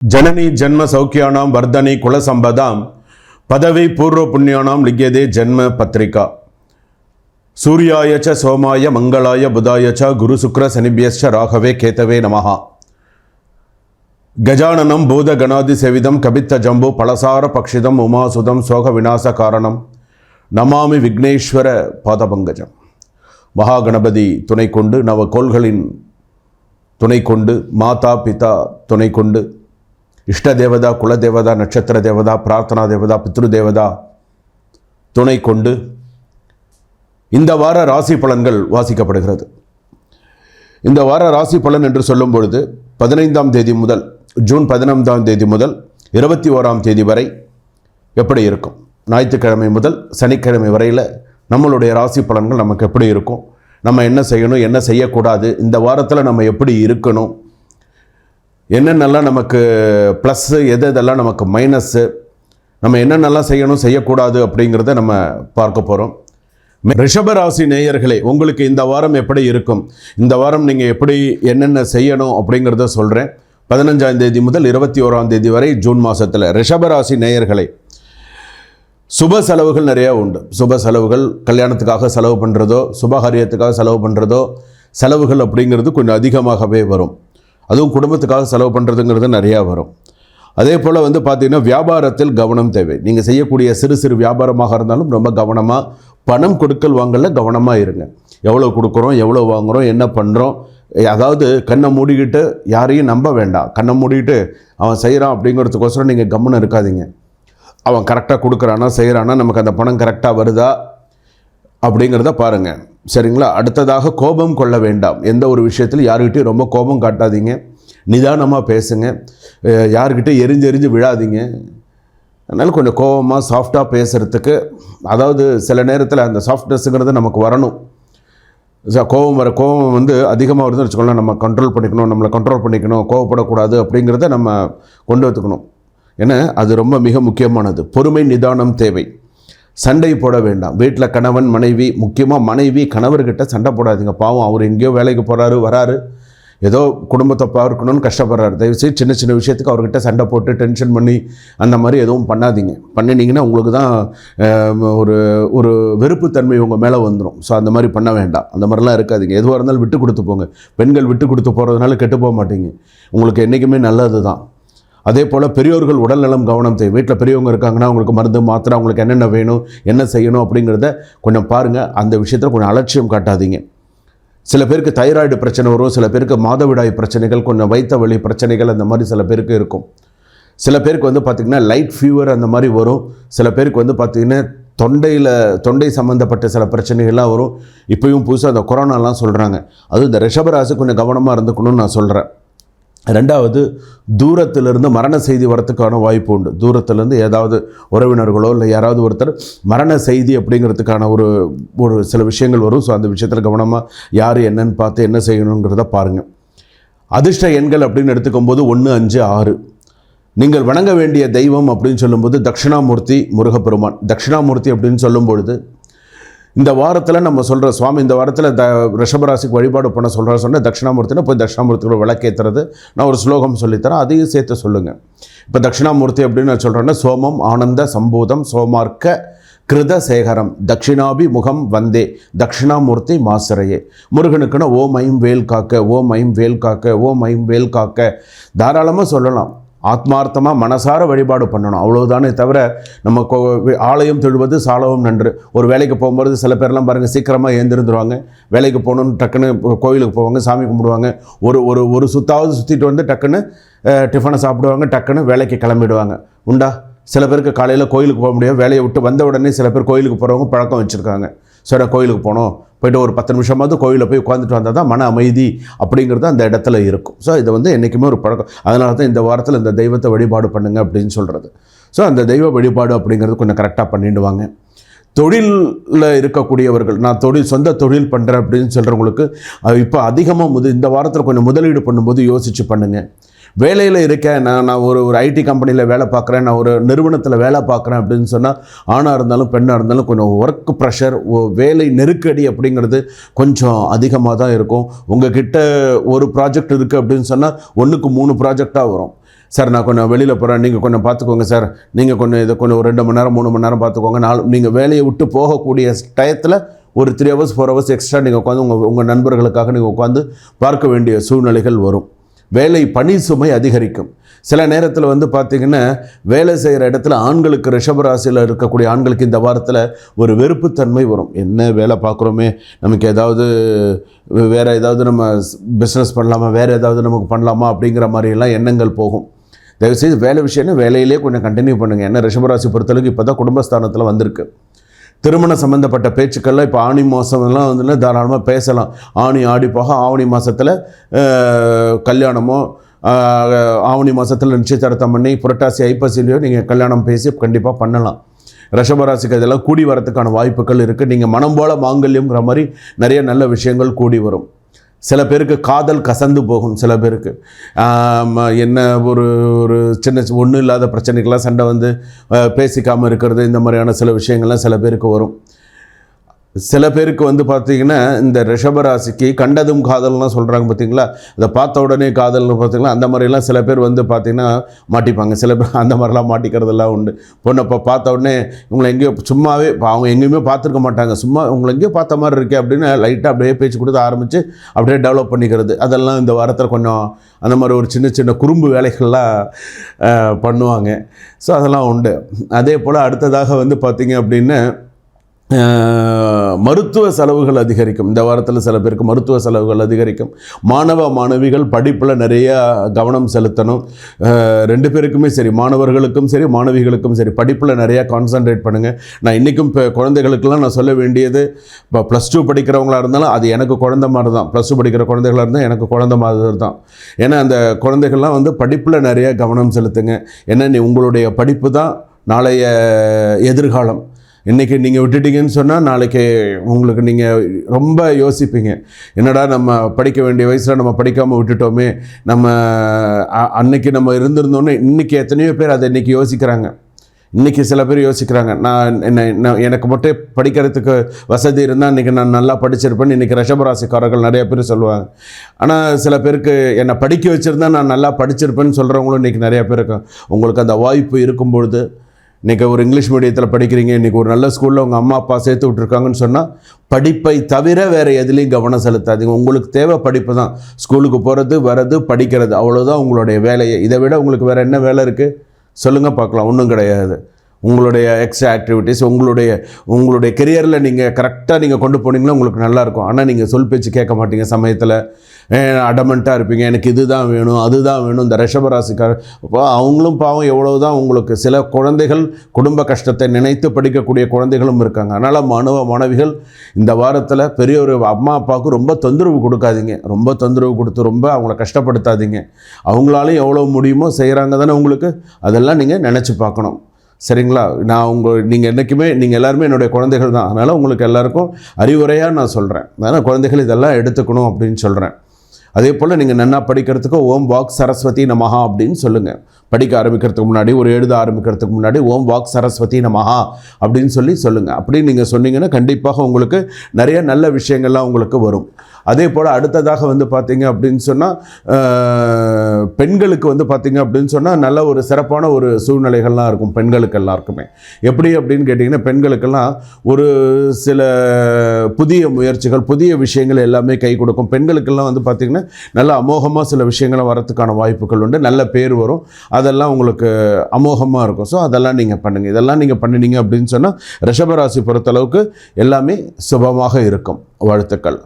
जननी जन्म सौख्यानां वर्धनी कुल संपदां पदवी पूर्व पुण्यानां लिख्यते जन्म पत्रिका सूर्याय च सोमाय मंगलाय बुधाय च गुरु शुक्र शनिभ्यश्च राघवे केतवे नमः गजाननं भूतगणादि सेविदं कपित्त जम्बू पलसार पक्षिदं उमासुदं शोक विनाश कारणं नमामि विघ्नेश्वर पादपंकजं महागणपति तुணை கொண்டு नव கோள்களின் துணை கொண்டு மாதா பிதா துணை கொண்டு इष्ट देवता कुल देवता नक्षत्र देवता प्रार्थना देवता पितृ देवता துணை கொண்டு இந்த வார ராசி பலன்கள் வாசிக்கப்படுகிறது. இந்த வார ராசி பலன் என்று சொல்லும் பொழுது 15ஆம் தேதி முதல் ஜூன் 15ஆம் தேதி முதல் 21ஆம் தேதி வரை எப்படி இருக்கும், ஞாயிற்றுக்கிழமை முதல் சனிக்கிழமை வரையில் நம்மளுடைய ராசி பலன்கள் நமக்கு எப்படி இருக்கும், நம்ம என்ன செய்யணும் என்ன செய்யக்கூடாது, இந்த வாரத்தில் நம்ம எப்படி இருக்கணும், என்னென்னலாம் நமக்கு ப்ளஸ்ஸு எதெல்லாம் நமக்கு மைனஸ்ஸு, நம்ம என்னென்னலாம் செய்யணும் செய்யக்கூடாது அப்படிங்கிறத நம்ம பார்க்க போகிறோம். ரிஷபராசி நேயர்களே, உங்களுக்கு இந்த வாரம் எப்படி இருக்கும், இந்த வாரம் நீங்கள் எப்படி என்னென்ன செய்யணும் அப்படிங்கிறத சொல்கிறேன். 15ஆம் தேதி முதல் 21ஆம் தேதி வரை ஜூன் மாதத்தில் ரிஷபராசி நேயர்களே, சுப செலவுகள் நிறையா உண்டு. சுப செலவுகள், கல்யாணத்துக்காக செலவு பண்ணுறதோ சுபகாரியத்துக்காக செலவு பண்ணுறதோ செலவுகள் அப்படிங்கிறது கொஞ்சம் அதிகமாகவே வரும். அதுவும் குடும்பத்துக்காக செலவு பண்ணுறதுங்கிறது நிறையா வரும். அதே போல் பார்த்திங்கன்னா வியாபாரத்தில் கவனம் தேவை. நீங்கள் செய்யக்கூடிய சிறு சிறு வியாபாரமாக இருந்தாலும் ரொம்ப கவனமாக, பணம் கொடுக்கல் வாங்கல கவனமாக இருங்க. எவ்வளோ கொடுக்குறோம், எவ்வளோ வாங்குகிறோம், என்ன பண்ணுறோம், அதாவது கண்ணை மூடிக்கிட்டு யாரையும் நம்ப வேண்டாம். கண்ணை மூடிக்கிட்டு அவன் செய்கிறான் அப்படிங்கிறதுக்கோசரம் நீங்கள் கவனம் இருக்காதீங்க. அவன் கரெக்டாக கொடுக்குறானா செய்கிறானா, நமக்கு அந்த பணம் கரெக்டாக வருதா அப்படிங்கிறத பாருங்கள், சரிங்களா. அடுத்ததாக கோபம் கொள்ள வேண்டாம். எந்த ஒரு விஷயத்தில் யாருக்கிட்டையும் ரொம்ப கோபம் காட்டாதீங்க, நிதானமாக பேசுங்க. யாருக்கிட்டே எரிஞ்சு விழாதீங்க. அதனால் கொஞ்சம் கோபமாக சாஃப்டாக பேசுகிறதுக்கு, அதாவது சில நேரத்தில் அந்த சாஃப்ட்னஸ்ங்கிறது நமக்கு வரணும். கோபம் அதிகமாக வருதுன்னு வச்சுக்கோங்களேன், நம்ம கண்ட்ரோல் பண்ணிக்கணும், நம்மளை கண்ட்ரோல் பண்ணிக்கணும், கோவப்படக்கூடாது அப்படிங்கிறத நம்ம கொண்டு வந்துக்கணும். ஏன்னா அது ரொம்ப மிக முக்கியமானது. பொறுமை நிதானம் தேவை. சண்டை போட வேண்டாம். வீட்டில் கணவன் மனைவி, முக்கியமாக மனைவி கணவர்கிட்ட சண்டை போடாதீங்க. பாவம், அவர் எங்கேயோ வேலைக்கு போகிறாரு வராரு, ஏதோ குடும்பத்தை பார்க்கணுன்னு கஷ்டப்படுறாரு. தயவுசெய்து சின்ன சின்ன விஷயத்துக்கு அவர்கிட்ட சண்டை போட்டு டென்ஷன் பண்ணி அந்த மாதிரி எதுவும் பண்ணாதீங்க. பண்ணினீங்கன்னா உங்களுக்கு தான் ஒரு ஒரு வெறுப்புத்தன்மை உங்கள் மேலே வந்துடும். ஸோ அந்த மாதிரி பண்ண வேண்டாம். அந்த மாதிரிலாம் இருக்காதீங்க. எதுவாக இருந்தாலும் விட்டு கொடுத்து போங்க. பெண்கள் விட்டு கொடுத்து போகிறதுனால கெட்டு போக மாட்டீங்க. உங்களுக்கு என்றைக்குமே நல்லது தான். அதே போல் பெரியோர்கள் உடல்நலம் கவனம் தேவை. வீட்டில் பெரியவங்க இருக்காங்கன்னா அவங்களுக்கு மருந்து மாத்திரை, அவங்களுக்கு என்னென்ன வேணும் என்ன செய்யணும் அப்படிங்கிறத கொஞ்சம் பாருங்கள். அந்த விஷயத்தில் கொஞ்சம் அலட்சியம் காட்டாதீங்க. சில பேருக்கு தைராய்டு பிரச்சனை வரும், சில பேருக்கு மாதவிடாய் பிரச்சனைகள், கொஞ்சம் வயிற்று வலி பிரச்சனைகள் அந்த மாதிரி சில பேருக்கு இருக்கும். சில பேருக்கு பார்த்திங்கன்னா லைட் ஃபீவர் அந்த மாதிரி வரும். சில பேருக்கு பார்த்திங்கன்னா தொண்டை சம்மந்தப்பட்ட சில பிரச்சனைகள்லாம் வரும். இப்போயும் புதுசாக அந்த கொரோனாலாம் சொல்கிறாங்க. அதுவும் இந்த ரிஷபராசி கொஞ்சம் கவனமாக இருந்துக்கணும்னு நான் சொல்கிறேன். ரெண்டாவது, தூரத்திலிருந்து மரண செய்தி வரத்துக்கான வாய்ப்பு உண்டு. தூரத்திலேருந்து ஏதாவது உறவினர்களோ இல்லை யாராவது ஒருத்தர் மரண செய்தி அப்படிங்கிறதுக்கான ஒரு சில விஷயங்கள் வரும். ஸோ அந்த விஷயத்தில் கவனமாக யார் என்னன்னு பார்த்து என்ன செய்யணுங்கிறத பாருங்கள். அதிர்ஷ்ட எண்கள் அப்படின்னு எடுத்துக்கும்போது 1, 5, 6. நீங்கள் வணங்க வேண்டிய தெய்வம் அப்படின்னு சொல்லும்போது தட்சிணாமூர்த்தி முருகப்பெருமான். தட்சிணாமூர்த்தி அப்படின்னு சொல்லும்பொழுது இந்த வாரத்தில் நம்ம சொல்கிற சுவாமி, இந்த வாரத்தில் ரிஷபராசிக்கு வழிபாடு பண்ண சொன்னால் தட்சிணாமூர்த்தினா போய் தட்சிணாமூர்த்தியோட விளக்கேற்றுறது. நான் ஒரு ஸ்லோகம் சொல்லித்தரேன், அதையும் சேர்த்து சொல்லுங்கள். இப்போ தட்சிணாமூர்த்தி அப்படின்னு நான் சொல்கிறேன்னா, சோமம் ஆனந்த சம்பூதம் சோமார்க்க கிருத சேகரம் தட்சிணாபி முகம் வந்தே தட்சிணாமூர்த்தி மாசரையே. முருகனுக்குன்னா ஓம் ஐம் வேல் காக்க, ஓம் ஐம் வேல் காக்க, ஓம் ஐம் வேல் காக்க தாராளமாக சொல்லலாம். ஆத்மார்த்தமாக மனசார வழிபாடு பண்ணணும், அவ்வளோதானே தவிர நம்ம ஆலயம் தொழுவது சாலவும் நன்று. ஒரு வேலைக்கு போகும்போது சில பேர்லாம் பாருங்கள், சீக்கிரமாக எழுந்திருந்துருவாங்க. வேலைக்கு போகணுன்னு டக்குன்னு கோயிலுக்கு போவாங்க, சாமி கும்பிடுவாங்க, ஒரு சுத்தாவது சுற்றிட்டு டக்குன்னு டிஃபனை சாப்பிடுவாங்க, டக்குன்னு வேலைக்கு கிளம்பிடுவாங்க. உண்டா? சில பேருக்கு காலையில் கோயிலுக்கு போக முடியாது, வேலையை விட்டு வந்த உடனே சில பேர் கோயிலுக்கு போகிறவங்க பழக்கம் வச்சுருக்காங்க. சரி, கோயிலுக்கு போனோம், போய்ட்டு ஒரு 10 நிமிஷமாவது கோயிலில் போய் உட்காந்துட்டு வந்தால் தான் மன அமைதி அப்படிங்கிறது அந்த இடத்துல இருக்கும். ஸோ இது என்றைக்குமே ஒரு பழக்கம். அதனால தான் இந்த வாரத்தில் இந்த தெய்வத்தை வழிபாடு பண்ணுங்க அப்படின்னு சொல்கிறது. ஸோ அந்த தெய்வ வழிபாடு அப்படிங்கிறது கொஞ்சம் கரெக்டாக பண்ணிடுவாங்க. தொழிலில் இருக்கக்கூடியவர்கள், நான் சொந்த தொழில் பண்ணுறேன் அப்படின்னு சொல்கிறவங்களுக்கு இப்போ அதிகமாக இந்த வாரத்தில் கொஞ்சம் முதலீடு பண்ணும்போது யோசித்து பண்ணுங்கள். வேலையில் இருக்கேன், நான் ஒரு ஐடி கம்பெனியில் வேலை பார்க்குறேன், நான் ஒரு நிறுவனத்தில் வேலை பார்க்குறேன் அப்படின்னு சொன்னால், ஆணாக இருந்தாலும் பெண்ணாக இருந்தாலும் கொஞ்சம் ஒர்க் ப்ரெஷர், வேலை நெருக்கடி அப்படிங்கிறது கொஞ்சம் அதிகமாக தான் இருக்கும். உங்கள் கிட்ட ஒரு ப்ராஜெக்ட் இருக்குது அப்படின்னு சொன்னால் 1க்கு 3 ப்ராஜெக்டாக வரும். சார் நான் கொஞ்சம் வெளியில் போகிறேன், நீங்கள் கொஞ்சம் பார்த்துக்கோங்க சார், நீங்கள் கொஞ்சம் இதை கொஞ்சம் ஒரு 2 மணி நேரம் 3 மணி நேரம் பார்த்துக்கோங்க. நீங்கள் வேலையை விட்டு போகக்கூடிய டயத்தில் ஒரு 3 hours 4 hours எக்ஸ்ட்ரா நீங்கள் உட்காந்து உங்கள் நண்பர்களுக்காக நீங்கள் உட்காந்து பார்க்க வேண்டிய சூழ்நிலைகள் வரும். வேலை பணி சுமை அதிகரிக்கும். சில நேரத்தில் வந்து பார்த்திங்கன்னா வேலை செய்கிற இடத்துல ஆண்களுக்கு, ரிஷபராசியில் இருக்கக்கூடிய ஆண்களுக்கு இந்த வாரத்தில் ஒரு வெறுப்புத்தன்மை வரும். என்ன வேலை பார்க்குறோமே, நமக்கு ஏதாவது வேறு ஏதாவது நம்ம பிஸ்னஸ் பண்ணலாமா, வேறு ஏதாவது நமக்கு பண்ணலாமா அப்படிங்கிற மாதிரிலாம் எண்ணங்கள் போகும். தயவுசெய்து வேலை விஷயம்னா வேலையிலே கொஞ்சம் கண்டினியூ பண்ணுங்கள். ஏன்னா ரிஷபராசி பொறுத்தளவுக்கு இப்போ தான் குடும்பஸ்தானத்தில் வந்திருக்கு. திருமணம் சம்மந்தப்பட்ட பேச்சுக்கள்லாம் இப்போ ஆணி மாதம்லாம் வந்து தாராளமாக பேசலாம். ஆணி ஆடி போக ஆவணி மாதத்தில் கல்யாணமோ, ஆவணி மாதத்தில் நிச்சயதார்த்தம் பண்ணி புரட்டாசி ஐப்பசிலையோ நீங்கள் கல்யாணம் பேசி கண்டிப்பாக பண்ணலாம். ரிஷபராசிக்கு இதெல்லாம் கூடி வரத்துக்கான வாய்ப்புகள் இருக்குது. நீங்கள் மனம் போல மாங்கல்யங்கிற மாதிரி நிறைய நல்ல விஷயங்கள் கூடி வரும். சில பேருக்கு காதல் கசந்து போகும். சில பேருக்கு என்ன ஒரு ஒரு சின்ன ஒன்றும் இல்லாத பிரச்சனைக்கெல்லாம் சண்டை வந்து பேசிக்காமல் இருக்கிறது, இந்த மாதிரியான சில விஷயங்கள்லாம் சில பேருக்கு வரும். சில பேருக்கு வந்து பார்த்திங்கன்னா இந்த ரிஷபராசிக்கு கண்டதும் காதல்னால் சொல்கிறாங்க பார்த்திங்களா, அதை பார்த்த உடனே காதல்னு பார்த்திங்களா, அந்த மாதிரிலாம் சில பேர் வந்து பார்த்திங்கன்னா மாட்டிப்பாங்க. சில பேர் அந்த மாதிரிலாம் மாட்டிக்கிறதெல்லாம் உண்டு. பொண்ணை இப்போ பார்த்த உடனே இவங்களை எங்கேயோ சும்மாவே அவங்க எங்கேயுமே பார்த்துருக்க மாட்டாங்க, சும்மா உங்களை எங்கேயோ பார்த்த மாதிரி இருக்கே அப்படின்னு லைட்டாக அப்படியே பேச்சு கொடுத்து ஆரம்பித்து அப்படியே டெவலப் பண்ணிக்கிறது. அதெல்லாம் இந்த வாரத்தில் கொஞ்சம் அந்த மாதிரி ஒரு சின்ன சின்ன குறும்பு வேலைகள்லாம் பண்ணுவாங்க. ஸோ அதெல்லாம் உண்டு. அதே போல் அடுத்ததாக வந்து பார்த்திங்க அப்படின்னு மருத்துவ செலவுகள் அதிகரிக்கும். இந்த வாரத்தில் சில பேருக்கு மருத்துவ செலவுகள் அதிகரிக்கும். மாணவ மாணவிகள் படிப்பில் நிறைய கவனம் செலுத்தணும். 2 பேருக்குமே சரி, மாணவர்களுக்கும் சரி மாணவிகளுக்கும் சரி, படிப்பில் நிறையா கான்சன்ட்ரேட் பண்ணுங்கள். நான் இன்றைக்கும் இப்போ குழந்தைகளுக்கெல்லாம் நான் சொல்ல வேண்டியது, இப்போ +2 படிக்கிறவங்களாக இருந்தாலும் அது எனக்கு குழந்தை மாதிரி தான். +2 படிக்கிற குழந்தைகளாக இருந்தால் எனக்கு குழந்தை மாதிரி தான். ஏன்னா அந்த குழந்தைகள்லாம் வந்து படிப்பில் நிறைய கவனம் செலுத்துங்க. ஏன்னா உங்களுடைய படிப்பு தான் நாளைய எதிர்காலம். இன்றைக்கி நீங்கள் விட்டுட்டீங்கன்னு சொன்னால் நாளைக்கு உங்களுக்கு நீங்கள் ரொம்ப யோசிப்பீங்க, என்னடா நம்ம படிக்க வேண்டிய வயசில் நம்ம படிக்காமல் விட்டுட்டோமே, நம்ம அன்னைக்கு நம்ம இருந்திருந்தோன்னே. இன்றைக்கி எத்தனையோ பேர் அதை இன்றைக்கி யோசிக்கிறாங்க. இன்றைக்கி சில பேர் யோசிக்கிறாங்க, எனக்கு மட்டும் படிக்கிறதுக்கு வசதி இருந்தால் இன்றைக்கி நான் நல்லா படிச்சிருப்பேன்னு இன்றைக்கி ரிஷபராசிக்காரர்கள் நிறைய பேர் சொல்லுவாங்க. ஆனால் சில பேருக்கு என்னை படிக்க வச்சுருந்தா நான் நல்லா படிச்சிருப்பேன்னு சொல்கிறவங்களும் இன்றைக்கி நிறையா பேர் இருக்காங்க. உங்களுக்கு அந்த வாய்ப்பு இருக்கும்பொழுது, இன்றைக்கி ஒரு இங்கிலீஷ் மீடியத்தில் படிக்கிறீங்க, இன்றைக்கி ஒரு நல்ல ஸ்கூலில் உங்கள் அம்மா அப்பா சேர்த்து விட்ருக்காங்கன்னு சொன்னால் படிப்பை தவிர வேறு எதுலேயும் கவனம் செலுத்தாதீங்க. உங்களுக்கு தேவை படிப்பு தான். ஸ்கூலுக்கு போகிறது, வர்றது, படிக்கிறது, அவ்வளோதான் உங்களுடைய வேலையை. இதை விட உங்களுக்கு வேறு என்ன வேலை இருக்குது சொல்லுங்கள் பார்க்கலாம். ஒன்றும் கிடையாது. உங்களுடைய எக்ஸ்ட்ரா ஆக்டிவிட்டீஸ் உங்களுடைய கெரியரில் நீங்கள் கரெக்டாக நீங்கள் கொண்டு போனீங்கன்னா உங்களுக்கு நல்லாயிருக்கும். ஆனால் நீங்கள் சொல் பேச்சு கேட்க மாட்டீங்க. சமயத்தில் அடமெண்ட்டாக இருப்பீங்க, எனக்கு இதுதான் வேணும் அதுதான் வேணும். இந்த ரிஷபராசிக்கார இப்போ அவங்களும் பாவம் எவ்வளோ தான் உங்களுக்கு சில குழந்தைகள் குடும்ப கஷ்டத்தை நினைத்து படிக்கக்கூடிய குழந்தைகளும் இருக்காங்க. அதனால் மாணவிகள் இந்த வாரத்தில் பெரிய ஒரு அம்மா அப்பாவுக்கு ரொம்ப தொந்தரவு கொடுக்காதீங்க. ரொம்ப தொந்தரவு கொடுத்து ரொம்ப அவங்கள கஷ்டப்படுத்தாதீங்க. அவங்களாலையும் எவ்வளோ முடியுமோ செய்கிறாங்க தானே உங்களுக்கு, அதெல்லாம் நீங்கள் நினச்சி பார்க்கணும். சரிங்களா? நீங்கள் என்றைக்குமே நீங்கள் எல்லாருமே என்னுடைய குழந்தைகள் தான். அதனால் உங்களுக்கு எல்லாருக்கும் அறிவுரையாக நான் சொல்கிறேன். அதனால் குழந்தைகள் இதெல்லாம் எடுத்துக்கணும் அப்படின்னு சொல்கிறேன். அதே போல் நீங்கள் நன்னா படிக்கிறதுக்கு ஓம் வாக் சரஸ்வதி நமஹா அப்படின்னு சொல்லுங்கள். படிக்க ஆரம்பிக்கிறதுக்கு முன்னாடி, ஒரு எழுத ஆரம்பிக்கிறதுக்கு முன்னாடி ஓம் வாக் சரஸ்வதி நமஹா அப்படின்னு சொல்லுங்கள். அப்படி நீங்கள் சொன்னீங்கன்னா கண்டிப்பாக உங்களுக்கு நிறைய நல்ல விஷயங்கள்லாம் உங்களுக்கு வரும். அதே போல் அடுத்ததாக வந்து பார்த்திங்க அப்படின்னு சொன்னால் பெண்களுக்கு வந்து பார்த்திங்க அப்படின்னு சொன்னால் நல்ல ஒரு சிறப்பான ஒரு சூழ்நிலைகள்லாம் இருக்கும் பெண்களுக்கு எல்லாருக்குமே. எப்படி அப்படின்னு கேட்டிங்கன்னா, பெண்களுக்கெல்லாம் ஒரு சில புதிய முயற்சிகள், புதிய விஷயங்கள் எல்லாமே கை கொடுக்கும். பெண்களுக்கெல்லாம் வந்து பார்த்திங்கன்னா நல்ல அமோகமாக சில விஷயங்களை வரத்துக்கான வாய்ப்புகள் உண்டு. நல்ல பேர் வரும். அதெல்லாம் உங்களுக்கு அமோகமாக இருக்கும். ஸோ அதெல்லாம் நீங்கள் பண்ணுங்கள். இதெல்லாம் நீங்கள் பண்ணினீங்க அப்படின்னு சொன்னால் ரிஷபராசி பொறுத்தளவுக்கு எல்லாமே சுபமாக இருக்கும். வாழ்த்துக்கள்.